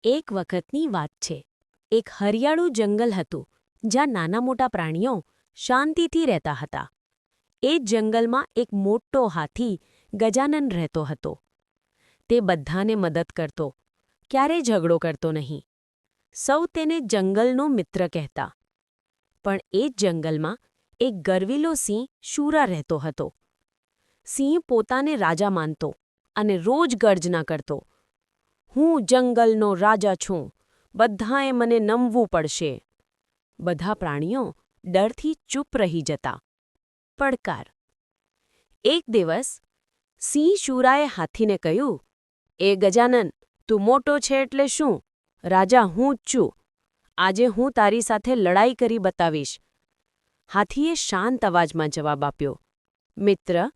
એક વખતની વાત છે. એક હરિયાળું જંગલ હતું જ્યાં નાના મોટા પ્રાણીઓ શાંતિથી રહેતા હતા. એ જ જંગલમાં એક મોટો હાથી ગજાનન રહેતો હતો. તે બધાને મદદ કરતો, ક્યારેય ઝઘડો કરતો નહીં. સૌ તેને જંગલનો મિત્ર કહેતા. પણ એ જ જંગલમાં એક ગર્વીલો સિંહ શુરા રહેતો હતો. સિંહ પોતાને રાજા માનતો અને રોજ ગર્જના કરતો, "હું જંગલનો રાજા છું, બધાએ મને નમવું પડશે." બધા પ્રાણીઓ ડરથી ચૂપ રહી જતા. પડકાર. એક દિવસ સિંહ શુરાએ હાથીને કહ્યું, "એ ગજાનન, તું મોટો છે એટલે શું? રાજા હું જ છું. આજે હું તારી સાથે લડાઈ કરી બતાવીશ." હાથીએ શાંત અવાજમાં જવાબ આપ્યો, "મિત્ર,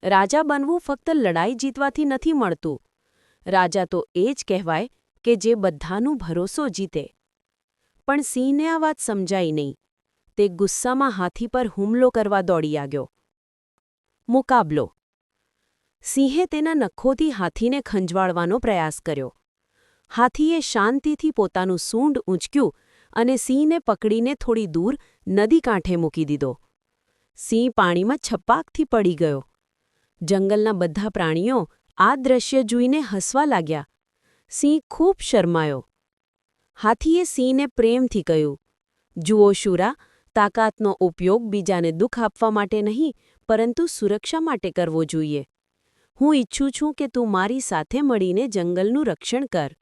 રાજા બનવું ફક્ત લડાઈ જીતવાથી નથી મળતું. રાજા તો એ જ કહેવાય કે જે બધાનું ભરોસો જીતે." પણ સિંહને આ વાત સમજાઈ નહીં. તે ગુસ્સામાં હાથી પર હુમલો કરવા દોડી આવ્યો. મુકાબલો. સિંહે તેના નખોથી હાથીને ખંજવાળવાનો પ્રયાસ કર્યો. હાથીએ શાંતિથી પોતાનું સૂંઢ ઊંચક્યું અને સિંહને પકડીને થોડી દૂર નદી કાંઠે મૂકી દીધો. સિંહ પાણીમાં છપાકથી પડી ગયો. જંગલના બધા પ્રાણીઓ આ દ્રશ્ય જોઈને હસવા લાગ્યા. સિંહ ખૂબ શરમાયો. હાથીએ સિંહને પ્રેમથી કહ્યું, "જુઓ શુરા, તાકાતનો ઉપયોગ બીજાને દુઃખ આપવા માટે નહીં, પરંતુ સુરક્ષા માટે કરવો જોઈએ. હું ઈચ્છું છું કે તું મારી સાથે મળીને જંગલનું રક્ષણ કર."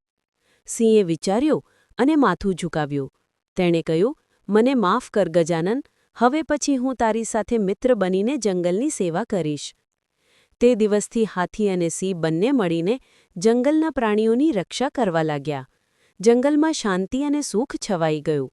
સિંહે વિચાર્યું અને માથું ઝુકાવ્યું. તેણે કહ્યું, "મને માફ કર ગજાનન, હવે પછી હું તારી સાથે મિત્ર બનીને જંગલની સેવા કરીશ." તે દિવસથી હાથી અને સિંહ બંને મળીને જંગલના પ્રાણીઓની રક્ષા કરવા લાગ્યા. જંગલમાં શાંતિ અને સુખ છવાઈ ગયું.